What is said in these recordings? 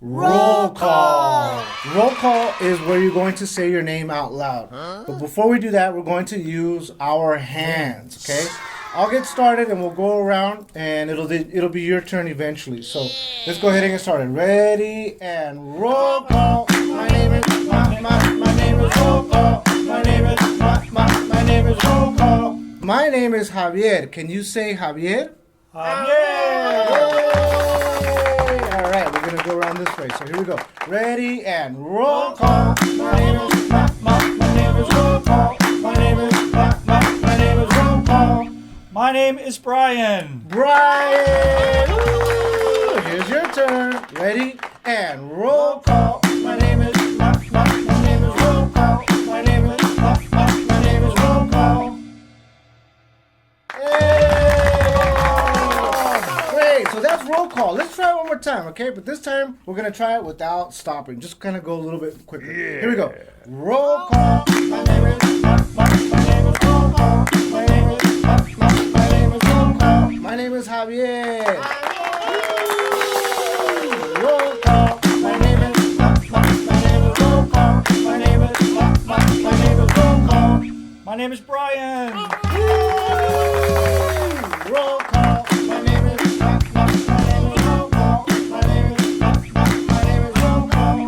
Roll call. Roll call is where you're going to say your name out loud. But before we do that, we're going to use our hands, okay? I'll get started and we'll go around and it'll be your turn eventually. So let's go ahead and get started. Ready and roll call. My name is my name is roll call. My name is my name is roll call. My name is Javier. Can you say Javier? Javier! All right, we're gonna go around this way. So here we go. Ready and roll call. My name is my name is roll call. My name is my name is roll call. My name is Brian. Brian! Woo! Here's your turn. Ready and roll call. My name is my name is roll call. My name is my name is roll call. Great. So that's roll call. Let's try it one more time, okay? But this time we're gonna try it without stopping. Just kind of go a little bit quicker. Yeah. Here we go. Roll call. My name is my name is roll call. My name is my name is roll call. My name is Javier. Roll call. My name is my name is roll call. My name is my name is roll call. My name is Brian. Roll call. My name is my name is roll call. My name is my name is roll call.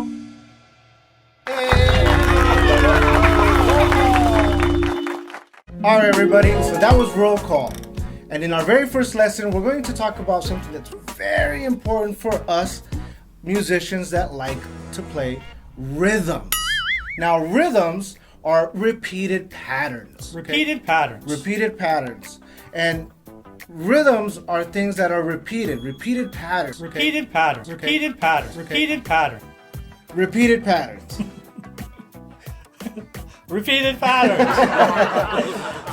All right, everybody. So that was roll call. And in our very first lesson, we're going to talk about something that's very important for us musicians that like to play rhythms. Now, rhythms are repeated patterns. Okay? Repeated patterns. Repeated patterns. And rhythms are things that are repeated patterns. Okay? Repeated patterns. Okay. Repeated patterns. Okay. Repeated patterns. Repeated patterns. Repeated patterns.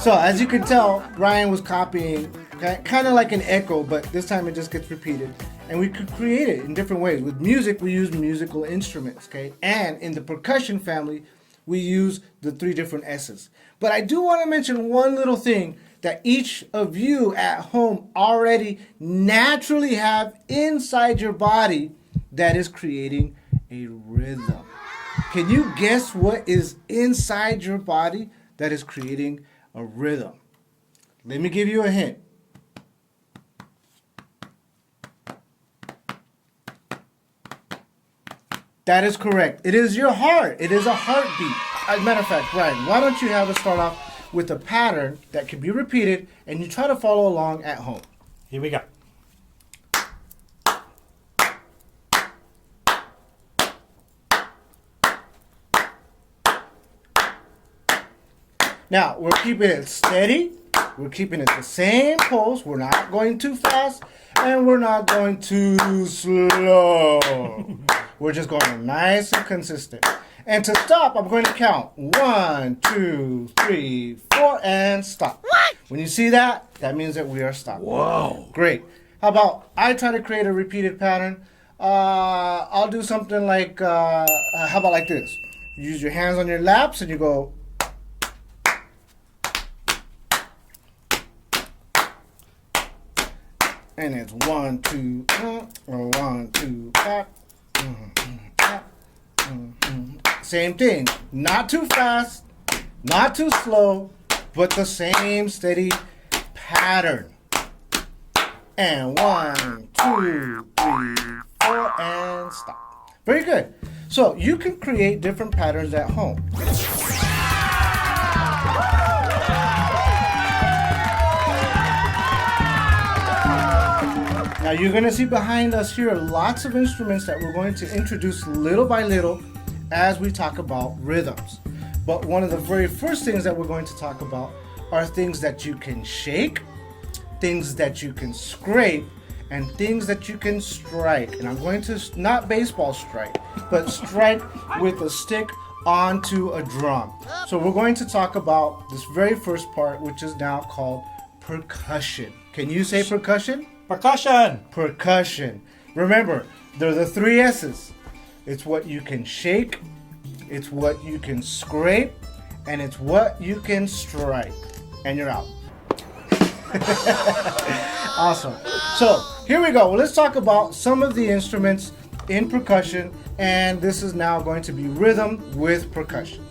So as you can tell, Ryan was copying kind of like an echo, but this time it just gets repeated. And we could create it in different ways. With music, we use musical instruments, okay? And in the percussion family, we use the 3 different S's. But I do want to mention one little thing that each of you at home already naturally have inside your body that is creating a rhythm. Can you guess what is inside your body that is creating a rhythm? Let me give you a hint. That is correct. It is your heart. It is a heartbeat. As a matter of fact, Brian, why don't you have us start off with a pattern that can be repeated and you try to follow along at home. Here we go. Now, we're keeping it steady. We're keeping it the same pulse. We're not going too fast and we're not going too slow. We're just going nice and consistent. And to stop, I'm going to count 1, 2, 3, 4, and stop. What? When you see that, that means that we are stopping. Whoa. Great. How about I try to create a repeated pattern? I'll do something like, how about like this? You use your hands on your laps and you go. And it's 1, 2, or 1, 2, 5. Same thing. Not too fast, not too slow, but the same steady pattern. And 1, 2, 3, 4, and stop. Very good. So you can create different patterns at home. Now you're going to see behind us here lots of instruments that we're going to introduce little by little as we talk about rhythms. But one of the very first things that we're going to talk about are things that you can shake, things that you can scrape, and things that you can strike. And I'm going to, not baseball strike, but strike with a stick onto a drum. So we're going to talk about this very first part, which is now called percussion. Can you say percussion? Percussion. Percussion. Remember, they're the 3 S's. It's what you can shake, it's what you can scrape, and it's what you can strike. And you're out. Awesome. So here we go. Well, let's talk about some of the instruments in percussion, and this is now going to be rhythm with percussion.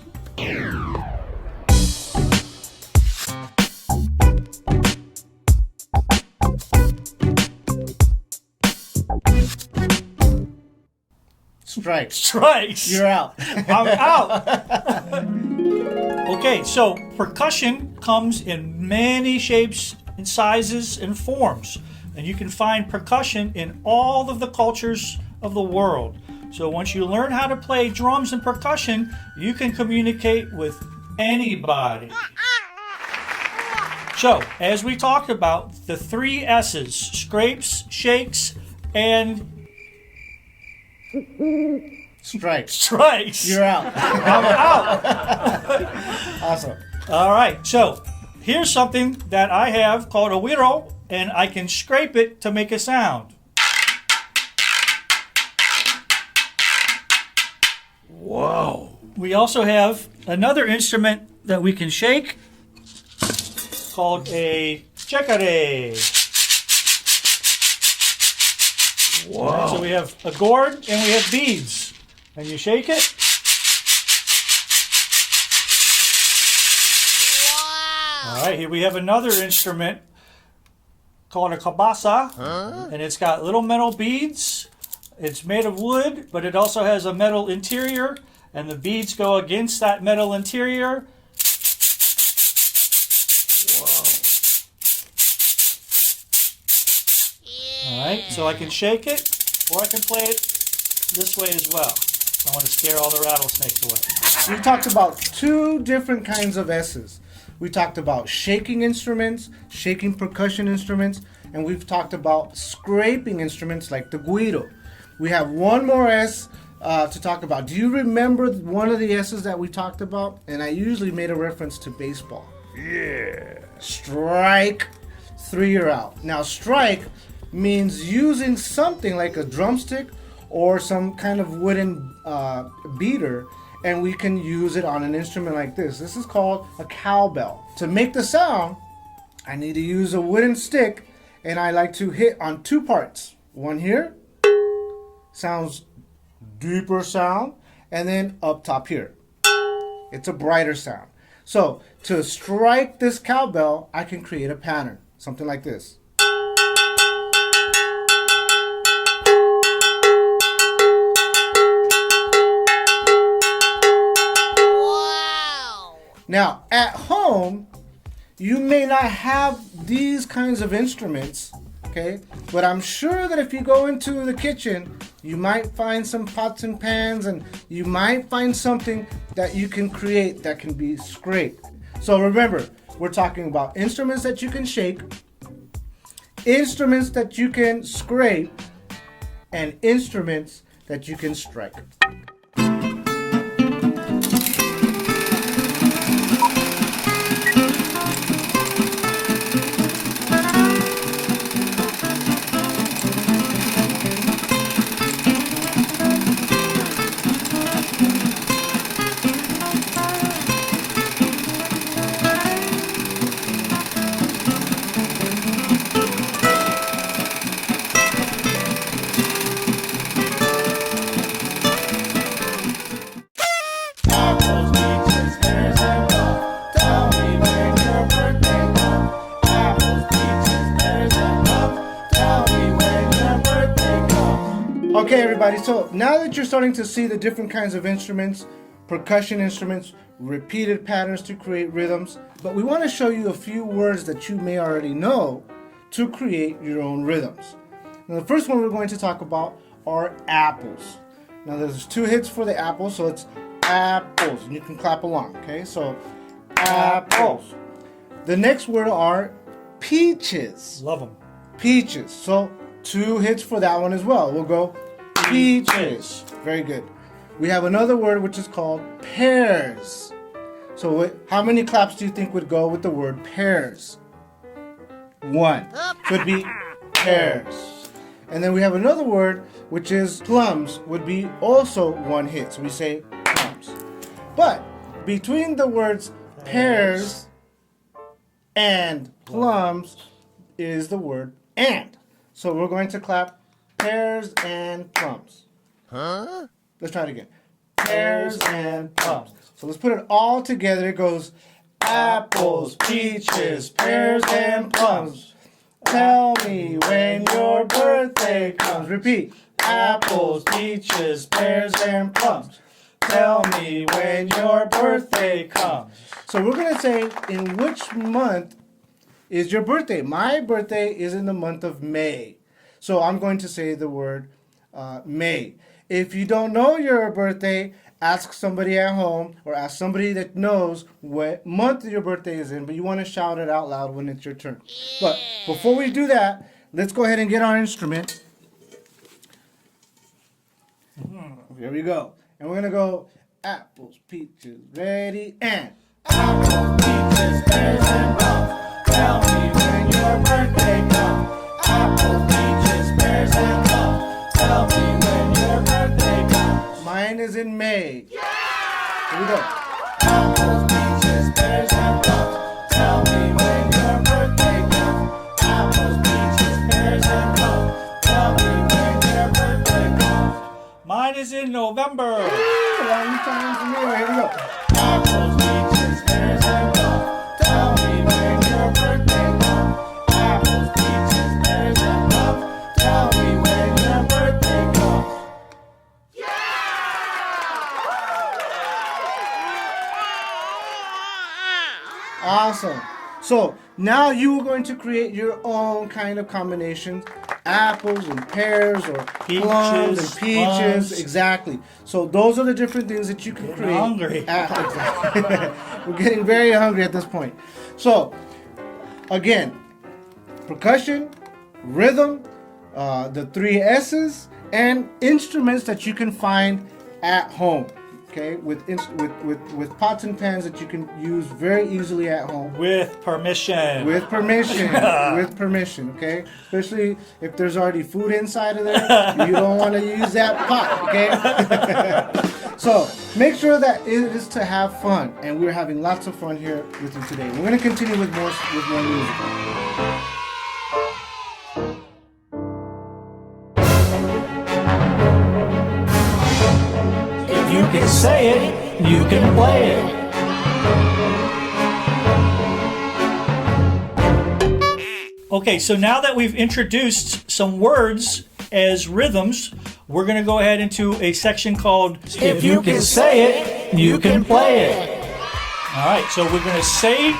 Strikes. Strikes. You're out. I'm out. Okay, so percussion comes in many shapes and sizes and forms. And you can find percussion in all of the cultures of the world. So once you learn how to play drums and percussion, you can communicate with anybody. So, as we talked about, the 3 S's, scrapes, shakes, and Strikes. You're out. I'm out. Awesome. All right, so here's something that I have called a whirro, and I can scrape it to make a sound. Whoa. We also have another instrument that we can shake called a checare. Whoa. Right, so we have a gourd and we have beads. And you shake it. Wow. All right, here we have another instrument called a cabasa. And it's got little metal beads. It's made of wood, but it also has a metal interior. And the beads go against that metal interior. All right, so I can shake it, or I can play it this way as well. I want to scare all the rattlesnakes away. We talked about 2 different kinds of S's. We talked about shaking instruments, shaking percussion instruments, and we've talked about scraping instruments like the guiro. We have one more S to talk about. Do you remember one of the S's that we talked about? And I usually made a reference to baseball. Yeah. Strike, 3 you're out. Now strike means using something like a drumstick or some kind of wooden beater, and we can use it on an instrument like this. This is called a cowbell. To make the sound, I need to use a wooden stick, and I like to hit on 2 parts. One here, sounds deeper sound, and then up top here. It's a brighter sound. So to strike this cowbell, I can create a pattern, something like this. Now, at home, you may not have these kinds of instruments, okay? But I'm sure that if you go into the kitchen, you might find some pots and pans, and you might find something that you can create that can be scraped. So remember, we're talking about instruments that you can shake, instruments that you can scrape, and instruments that you can strike. Okay, everybody, so now that you're starting to see the different kinds of instruments, percussion instruments, repeated patterns to create rhythms, but we want to show you a few words that you may already know to create your own rhythms. Now, the first one we're going to talk about are apples. Now, there's 2 hits for the apples, so it's apples, and you can clap along, okay? So, apples. The next word are peaches. Love them. Peaches. So, 2 hits for that one as well. We'll go peaches. Very good. We have another word which is called pears. So how many claps do you think would go with the word pears? 1. Could be pears. And then we have another word which is plums, would be also 1 hit. So we say plums. But between the words pears and plums is the word and. So we're going to clap pears and plums. Let's try it again. Pears and plums. So let's put it all together. It goes apples, peaches, pears, and plums. Tell me when your birthday comes. Repeat. Apples, peaches, pears, and plums. Tell me when your birthday comes. So we're going to say, in which month is your birthday? My birthday is in the month of May. So I'm going to say the word May. If you don't know your birthday, ask somebody at home or ask somebody that knows what month your birthday is in, but you want to shout it out loud when it's your turn. But before we do that, let's go ahead and get our instrument. Here we go. And we're going to go apples, peaches, ready, and apples, peaches, pears, and plums. Tell me when your birthday comes. Apples, peaches, pears, and plums. Tell me when your birthday comes. Mine is in May. Yeah! Here we go. Apples, peaches, pears, and plums. Tell me when your birthday comes. Apples, peaches, pears, and plums. Tell me when your birthday comes. Mine is in November. Long time for me. Here we go. Apples, peaches, pears, and plums. Tell me when your birthday comes. Apples, peaches, pears, and plums. Tell me when your birthday comes. Awesome. So now you are going to create your own kind of combinations. Apples and pears, or plums and peaches. Plums. Exactly. So those are the different things that you can create. Hungry. Exactly. We're getting very hungry at this point. So again, percussion, rhythm, the 3 S's, and instruments that you can find at home. Okay, with pots and pans that you can use very easily at home. With permission. With permission. With permission, okay? Especially if there's already food inside of there. You don't want to use that pot, okay? So make sure that it is to have fun. And we're having lots of fun here with you today. We're going to continue with more music. You can say it, you can play it. Okay, so now that we've introduced some words as rhythms, we're going to go ahead into a section called If You Can Say It, You Can Play It. All right, so we're going to say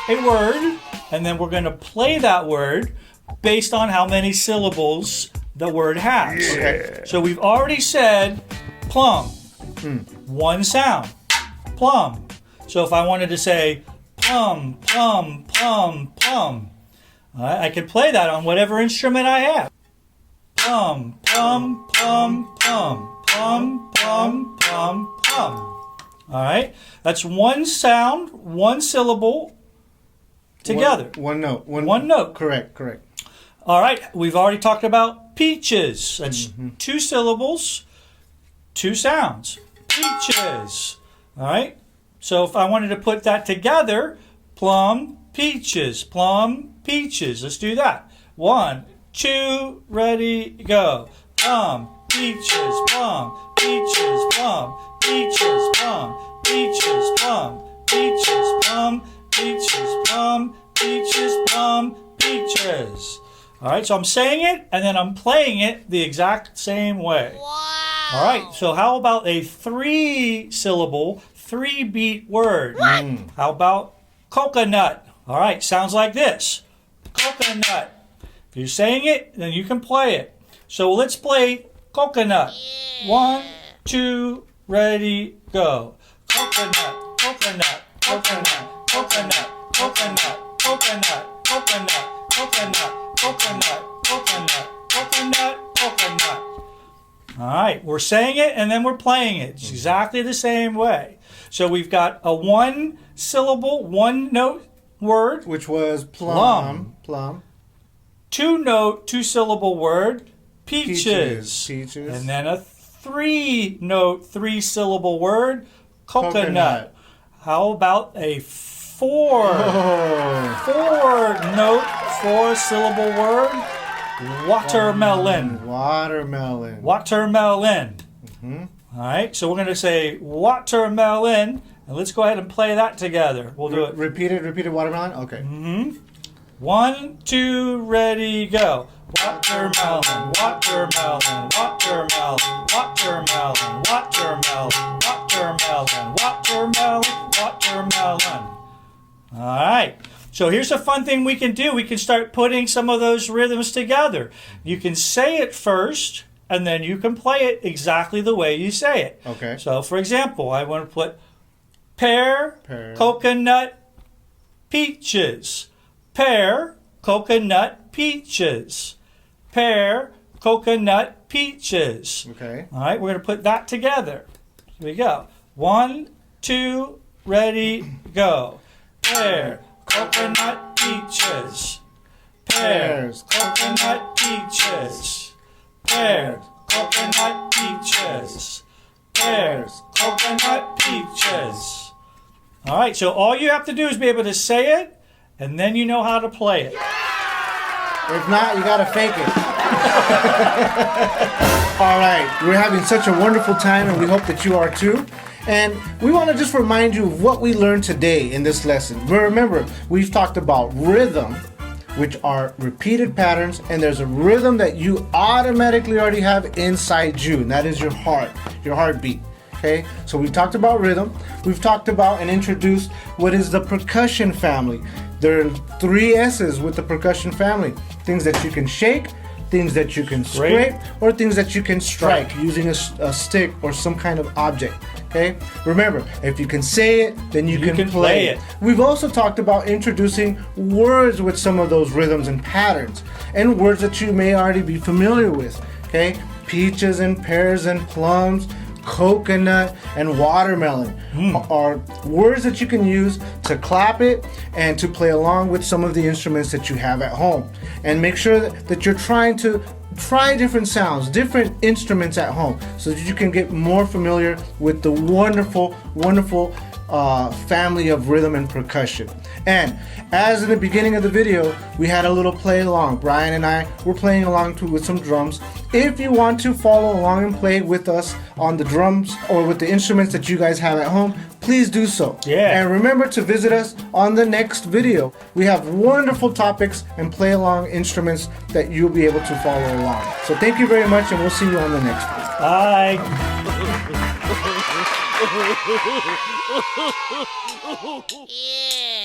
a word, and then we're going to play that word based on how many syllables the word has. Okay. So we've already said plum. One sound, plum. So if I wanted to say plum, plum, plum, plum, I can play that on whatever instrument I have. Plum, plum, plum, plum, plum, plum, plum, plum. All right, that's one sound, one syllable together. One note. One note. Correct. All right, we've already talked about peaches. That's 2 syllables, 2 sounds. Peaches. All right. So if I wanted to put that together, plum, peaches, plum, peaches. Let's do that. 1, 2, ready, go. Plum, peaches, plum, peaches, plum, peaches, plum, peaches, plum, peaches, plum, peaches, plum, peaches, plum, peaches. All right. So I'm saying it and then I'm playing it the exact same way. All right, so how about a 3-syllable, 3-beat word? How about coconut? All right, sounds like this. Coconut. If you're saying it, then you can play it. So let's play coconut. 1, 2, ready, go. Coconut, coconut, coconut, coconut, coconut, coconut, coconut, coconut, coconut, coconut, coconut, coconut. All right, we're saying it and then we're playing it. It's exactly the same way. So we've got a 1-syllable, 1-note word. Which was plum. 2-note, 2-syllable word, peaches. Peaches. And then a 3-note, 3-syllable word, coconut. How about a 4-note, 4-syllable word, watermelon. Watermelon. Watermelon. All right, so we're going to say watermelon, and let's go ahead and play that together. We'll do it. Repeated watermelon? Okay. 1, 2, ready, go. Watermelon, watermelon, watermelon, watermelon, watermelon, watermelon, watermelon, watermelon. All right. So here's a fun thing we can do. We can start putting some of those rhythms together. You can say it first, and then you can play it exactly the way you say it. Okay. So, for example, I want to put pear, Pear. coconut, peaches. Pear, coconut, peaches. Pear, coconut, peaches. Okay. All right, we're going to put that together. Here we go. 1, 2, ready, go. Pear, coconut, peaches. Pears, coconut, peaches. Pears, coconut, peaches. Pears, coconut, peaches. All right, so all you have to do is be able to say it, and then you know how to play it. If not, you gotta fake it. All right, we're having such a wonderful time, and we hope that you are too. And we want to just remind you of what we learned today in this lesson. Remember, we've talked about rhythm, which are repeated patterns, and there's a rhythm that you automatically already have inside you, and that is your heart, your heartbeat. Okay, so we've talked about rhythm. We've talked about and introduced what is the percussion family. There are 3 S's with the percussion family: things that you can shake, things that you can scrape, or things that you can strike using a stick or some kind of object. Okay, remember, if you can say it, then you can play it. We've also talked about introducing words with some of those rhythms and patterns, and words that you may already be familiar with. Okay, peaches and pears and plums, coconut and watermelon are words that you can use to clap it and to play along with some of the instruments that you have at home. And make sure that you're trying to try different sounds, different instruments at home, so that you can get more familiar with the wonderful family of rhythm and percussion. And as in the beginning of the video, we had a little play along. Brian and I were playing along with some drums. If you want to follow along and play with us on the drums or with the instruments that you guys have at home, please do so. Yeah. And remember to visit us on the next video. We have wonderful topics and play along instruments that you'll be able to follow along. So thank you very much, and we'll see you on the next one. Bye. Yeah.